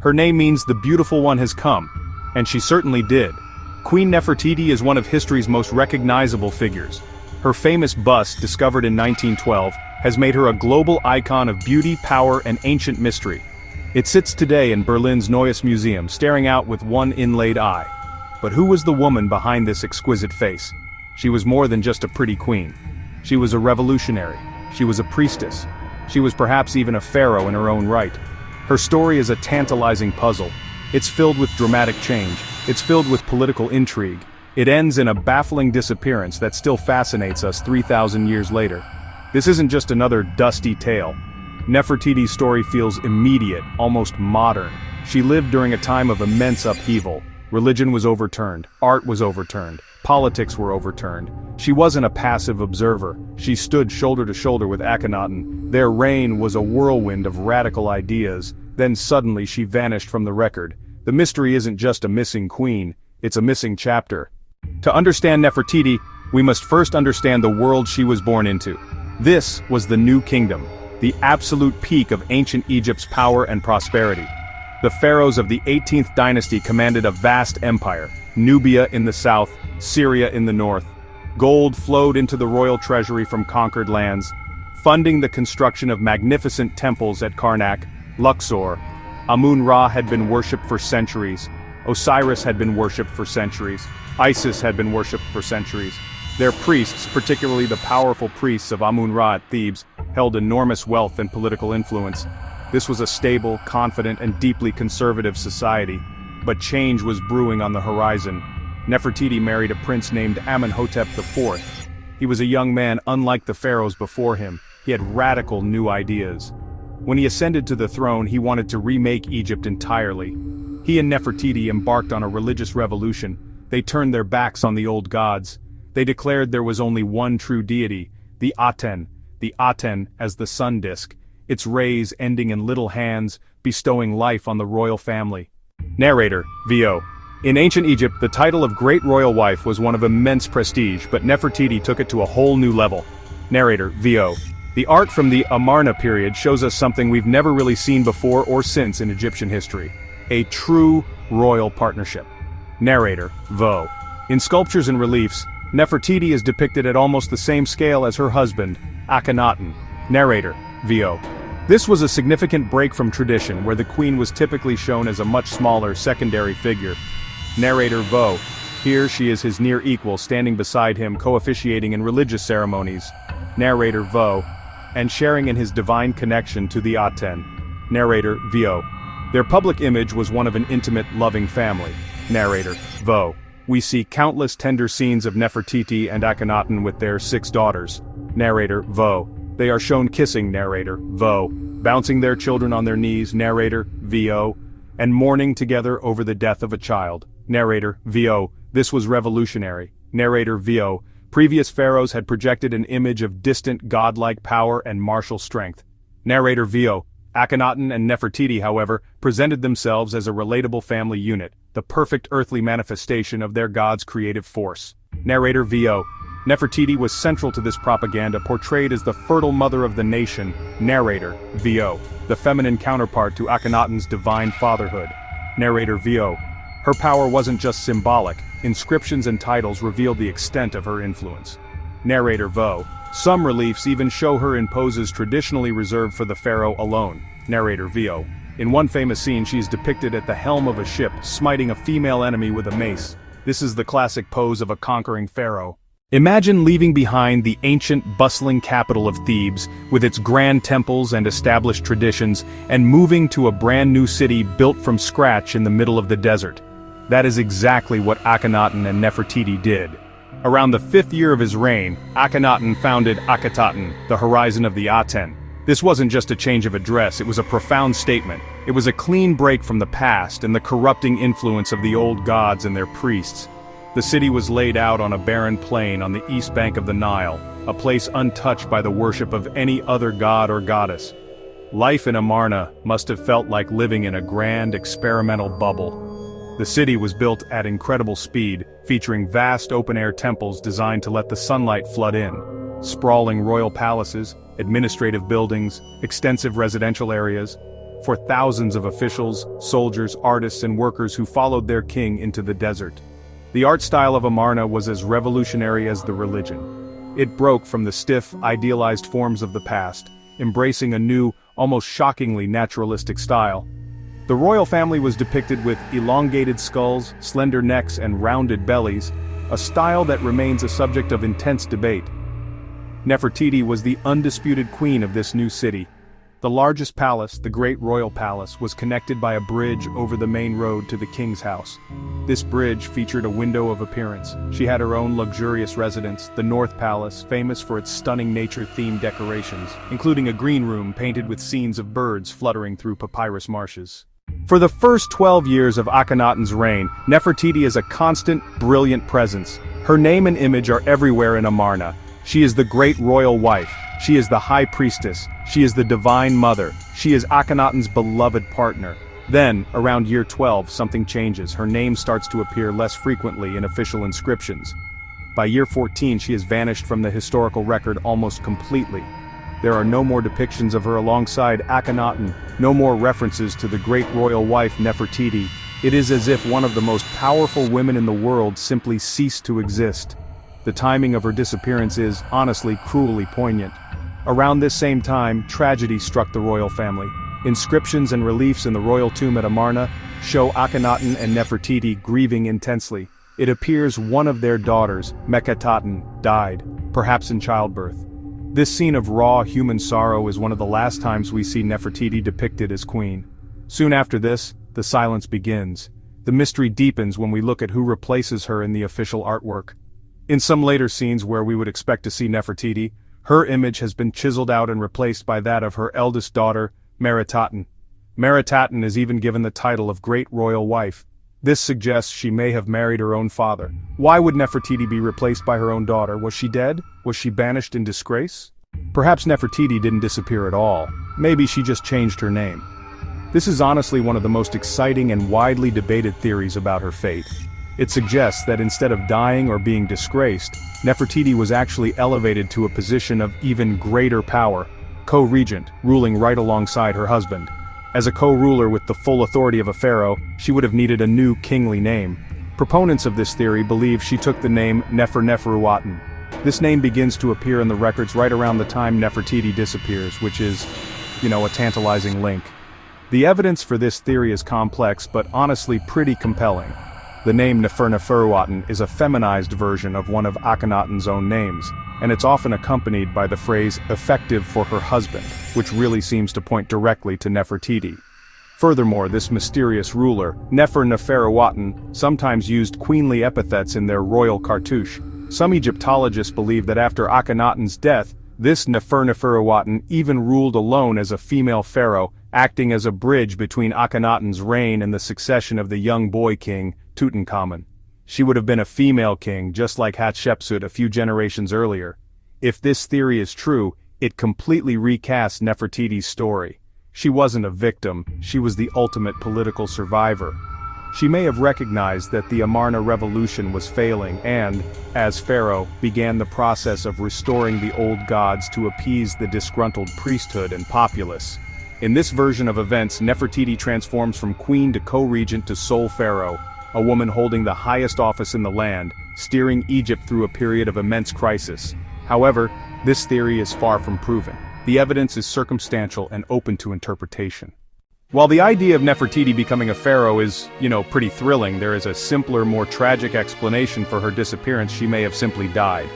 Her name means the beautiful one has come, and she certainly did. Queen Nefertiti is one of history's most recognizable figures. Her famous bust, discovered in 1912, has made her a global icon of beauty, power, and ancient mystery. It sits today in Berlin's Neues Museum, staring out with one inlaid eye. But who was the woman behind this exquisite face? She was more than just a pretty queen. She was a revolutionary. She was a priestess. She was perhaps even a pharaoh in her own right. Her story is a tantalizing puzzle. It's filled with dramatic change. It's filled with political intrigue. It ends in a baffling disappearance that still fascinates us 3,000 years later. This isn't just another dusty tale. Nefertiti's story feels immediate, almost modern. She lived during a time of immense upheaval. Religion was overturned, art was overturned, politics were overturned. She wasn't a passive observer. She stood shoulder to shoulder with Akhenaten. Their reign was a whirlwind of radical ideas. Then suddenly she vanished from the record. The mystery isn't just a missing queen, it's a missing chapter. To understand Nefertiti, we must first understand the world she was born into. This was the New Kingdom, the absolute peak of ancient Egypt's power and prosperity. The pharaohs of the 18th dynasty commanded a vast empire, Nubia in the south, Syria in the north. Gold flowed into the royal treasury from conquered lands, funding the construction of magnificent temples at Karnak, Luxor. Amun-Ra had been worshipped for centuries. Osiris had been worshipped for centuries. Isis had been worshipped for centuries. Their priests, particularly the powerful priests of Amun-Ra at Thebes, held enormous wealth and political influence. This was a stable, confident, and deeply conservative society. But change was brewing on the horizon. Nefertiti married a prince named Amenhotep IV. He was a young man unlike the pharaohs before him. He had radical new ideas. When he ascended to the throne, he wanted to remake Egypt entirely. He and Nefertiti embarked on a religious revolution. They turned their backs on the old gods. They declared there was only one true deity, the Aten as the sun disk, its rays ending in little hands, bestowing life on the royal family. Narrator, VO. In ancient Egypt, the title of Great Royal Wife was one of immense prestige, but Nefertiti took it to a whole new level. Narrator, VO. The art from the Amarna period shows us something we've never really seen before or since in Egyptian history. A true royal partnership. Narrator, VO. In sculptures and reliefs, Nefertiti is depicted at almost the same scale as her husband, Akhenaten. Narrator, VO. This was a significant break from tradition, where the queen was typically shown as a much smaller secondary figure. Narrator, VO. Here she is his near equal, standing beside him, co-officiating in religious ceremonies. Narrator, VO. And sharing in his divine connection to the Aten. Narrator, VO. Their public image was one of an intimate, loving family. Narrator, VO. We see countless tender scenes of Nefertiti and Akhenaten with their 6 daughters. Narrator, VO. They are shown kissing. Narrator, VO. Bouncing their children on their knees. Narrator, VO. And mourning together over the death of a child. Narrator, VO. This was revolutionary. Narrator, VO. Previous pharaohs had projected an image of distant godlike power and martial strength. Narrator, VO. Akhenaten and Nefertiti, however, presented themselves as a relatable family unit, the perfect earthly manifestation of their god's creative force. Narrator, VO. Nefertiti was central to this propaganda, portrayed as the fertile mother of the nation. Narrator, VO. The feminine counterpart to Akhenaten's divine fatherhood. Narrator, VO. Her power wasn't just symbolic. Inscriptions and titles revealed the extent of her influence. Narrator, VO. Some reliefs even show her in poses traditionally reserved for the pharaoh alone. Narrator, VO. In one famous scene, she is depicted at the helm of a ship, smiting a female enemy with a mace. This is the classic pose of a conquering pharaoh. Imagine leaving behind the ancient, bustling capital of Thebes, with its grand temples and established traditions, and moving to a brand new city built from scratch in the middle of the desert. That is exactly what Akhenaten and Nefertiti did. Around the 5th year of his reign, Akhenaten founded Akhetaten, the horizon of the Aten. This wasn't just a change of address, it was a profound statement. It was a clean break from the past and the corrupting influence of the old gods and their priests. The city was laid out on a barren plain on the east bank of the Nile, a place untouched by the worship of any other god or goddess. Life in Amarna must have felt like living in a grand experimental bubble. The city was built at incredible speed, featuring vast open-air temples designed to let the sunlight flood in. Sprawling royal palaces, administrative buildings, extensive residential areas. for thousands of officials, soldiers, artists and workers who followed their king into the desert. The art style of Amarna was as revolutionary as the religion. It broke from the stiff, idealized forms of the past, embracing a new, almost shockingly naturalistic style. The royal family was depicted with elongated skulls, slender necks and rounded bellies, a style that remains a subject of intense debate. Nefertiti was the undisputed queen of this new city. The largest palace, the Great Royal Palace, was connected by a bridge over the main road to the king's house. This bridge featured a window of appearance. She had her own luxurious residence, the North Palace, famous for its stunning nature-themed decorations, including a green room painted with scenes of birds fluttering through papyrus marshes. For the first 12 years of Akhenaten's reign, Nefertiti is a constant, brilliant presence. Her name and image are everywhere in Amarna. She is the great royal wife. She is the high priestess. She is the divine mother. She is Akhenaten's beloved partner. Then, around year 12, something changes. Her name starts to appear less frequently in official inscriptions. By year 14, she has vanished from the historical record almost completely. There are no more depictions of her alongside Akhenaten, no more references to the great royal wife Nefertiti. It is as if one of the most powerful women in the world simply ceased to exist. The timing of her disappearance is, honestly, cruelly poignant. Around this same time, tragedy struck the royal family. Inscriptions and reliefs in the royal tomb at Amarna show Akhenaten and Nefertiti grieving intensely. It appears one of their daughters, Menkaten, died, perhaps in childbirth. This scene of raw human sorrow is one of the last times we see Nefertiti depicted as queen. Soon after this, the silence begins. The mystery deepens when we look at who replaces her in the official artwork. In some later scenes where we would expect to see Nefertiti, her image has been chiseled out and replaced by that of her eldest daughter, Menkaten. Menkaten is even given the title of Great Royal Wife. This suggests she may have married her own father. Why would Nefertiti be replaced by her own daughter? Was she dead? Was she banished in disgrace? Perhaps Nefertiti didn't disappear at all. Maybe she just changed her name. This is honestly one of the most exciting and widely debated theories about her fate. It suggests that instead of dying or being disgraced, Nefertiti was actually elevated to a position of even greater power, co-regent, ruling right alongside her husband. As a co-ruler with the full authority of a pharaoh, she would have needed a new kingly name. Proponents of this theory believe she took the name Neferuaten. This name begins to appear in the records right around the time Nefertiti disappears, which is, a tantalizing link. The evidence for this theory is complex but honestly pretty compelling. The name Neferuaten is a feminized version of one of Akhenaten's own names, and it's often accompanied by the phrase effective for her husband, which really seems to point directly to Nefertiti. Furthermore, this mysterious ruler, Neferuaten, sometimes used queenly epithets in their royal cartouche. Some Egyptologists believe that after Akhenaten's death, this Neferuaten even ruled alone as a female pharaoh, acting as a bridge between Akhenaten's reign and the succession of the young boy king, Tutankhamun. She would have been a female king, just like Hatshepsut a few generations earlier. If this theory is true, it completely recasts Nefertiti's story. She wasn't a victim, she was the ultimate political survivor. She may have recognized that the Amarna revolution was failing and, as pharaoh, began the process of restoring the old gods to appease the disgruntled priesthood and populace. In this version of events, Nefertiti transforms from queen to co-regent to sole pharaoh, a woman holding the highest office in the land, steering Egypt through a period of immense crisis. However, this theory is far from proven. The evidence is circumstantial and open to interpretation. While the idea of Nefertiti becoming a pharaoh is, pretty thrilling, there is a simpler, more tragic explanation for her disappearance. She may have simply died.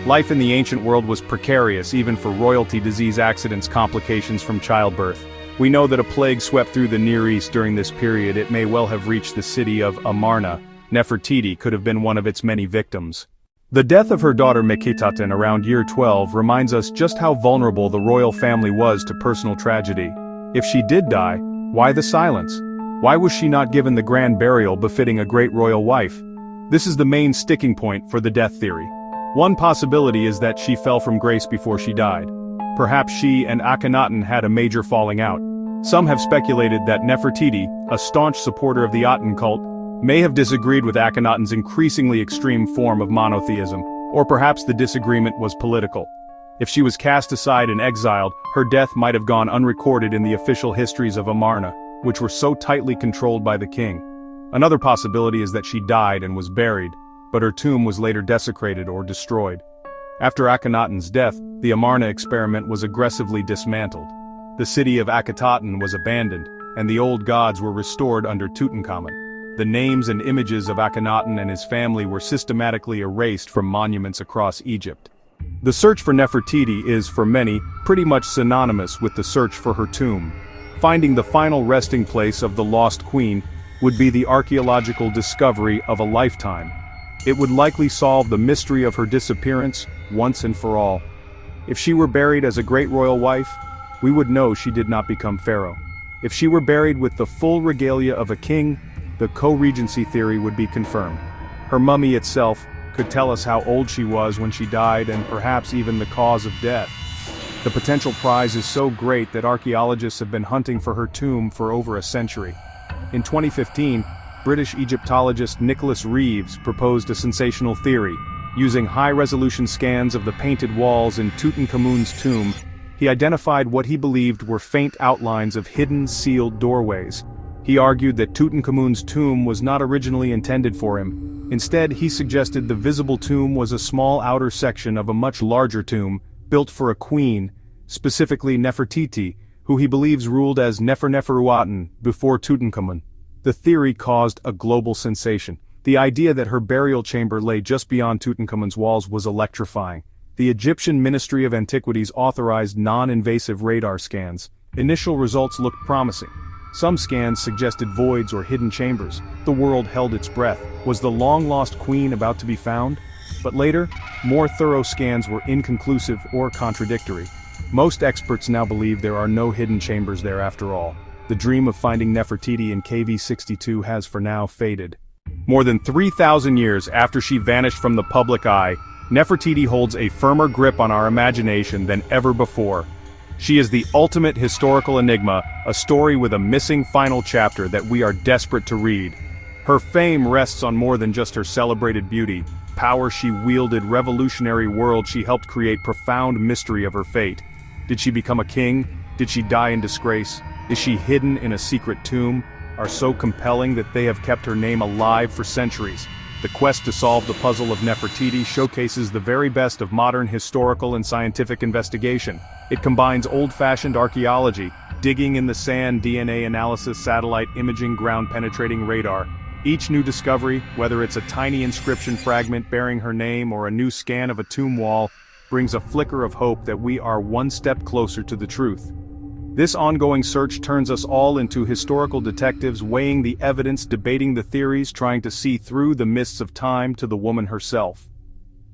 Life in the ancient world was precarious, even for royalty, disease, accidents, complications from childbirth. We know that a plague swept through the Near East during this period. It may well have reached the city of Amarna. Nefertiti could have been one of its many victims. The death of her daughter Menkaten around year 12 reminds us just how vulnerable the royal family was to personal tragedy. If she did die, why the silence? Why was she not given the grand burial befitting a great royal wife? This is the main sticking point for the death theory. One possibility is that she fell from grace before she died. Perhaps she and Akhenaten had a major falling out. Some have speculated that Nefertiti, a staunch supporter of the Aten cult, may have disagreed with Akhenaten's increasingly extreme form of monotheism, or perhaps the disagreement was political. If she was cast aside and exiled, her death might have gone unrecorded in the official histories of Amarna, which were so tightly controlled by the king. Another possibility is that she died and was buried, but her tomb was later desecrated or destroyed. After Akhenaten's death, the Amarna experiment was aggressively dismantled. The city of Akhetaten was abandoned, and the old gods were restored under Tutankhamun. The names and images of Akhenaten and his family were systematically erased from monuments across Egypt. The search for Nefertiti is, for many, pretty much synonymous with the search for her tomb. Finding the final resting place of the lost queen would be the archaeological discovery of a lifetime. It would likely solve the mystery of her disappearance once and for all. If she were buried as a great royal wife, we would know she did not become pharaoh. If she were buried with the full regalia of a king, the co-regency theory would be confirmed. Her mummy itself could tell us how old she was when she died and perhaps even the cause of death. The potential prize is so great that archaeologists have been hunting for her tomb for over a century. In 2015, British Egyptologist Nicholas Reeves proposed a sensational theory. Using high-resolution scans of the painted walls in Tutankhamun's tomb, he identified what he believed were faint outlines of hidden, sealed doorways. He argued that Tutankhamun's tomb was not originally intended for him. Instead, he suggested the visible tomb was a small outer section of a much larger tomb, built for a queen, specifically Nefertiti, who he believes ruled as Neferuaten before Tutankhamun. The theory caused a global sensation. The idea that her burial chamber lay just beyond Tutankhamun's walls was electrifying. The Egyptian Ministry of Antiquities authorized non-invasive radar scans. Initial results looked promising. Some scans suggested voids or hidden chambers. The world held its breath. Was the long-lost queen about to be found? But later, more thorough scans were inconclusive or contradictory. Most experts now believe there are no hidden chambers there after all. The dream of finding Nefertiti in KV-62 has for now faded. More than 3,000 years after she vanished from the public eye, Nefertiti holds a firmer grip on our imagination than ever before. She is the ultimate historical enigma, a story with a missing final chapter that we are desperate to read. Her fame rests on more than just her celebrated beauty, power she wielded, revolutionary world she helped create, profound mystery of her fate. Did she become a king? Did she die in disgrace? Is she hidden in a secret tomb? Are so compelling that they have kept her name alive for centuries. The quest to solve the puzzle of Nefertiti showcases the very best of modern historical and scientific investigation. It combines old-fashioned archaeology, digging in the sand, DNA analysis, satellite imaging, ground-penetrating radar. Each new discovery, whether it's a tiny inscription fragment bearing her name or a new scan of a tomb wall, brings a flicker of hope that we are one step closer to the truth. This ongoing search turns us all into historical detectives, weighing the evidence, debating the theories, trying to see through the mists of time to the woman herself.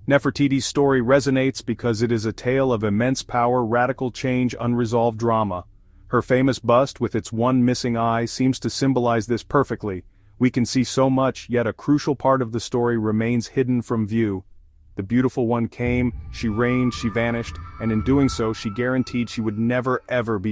Nefertiti's story resonates because it is a tale of immense power, radical change, unresolved drama. Her famous bust, with its one missing eye, seems to symbolize this perfectly. We can see so much, yet a crucial part of the story remains hidden from view. The beautiful one came, she reigned, she vanished, and in doing so she guaranteed she would never ever be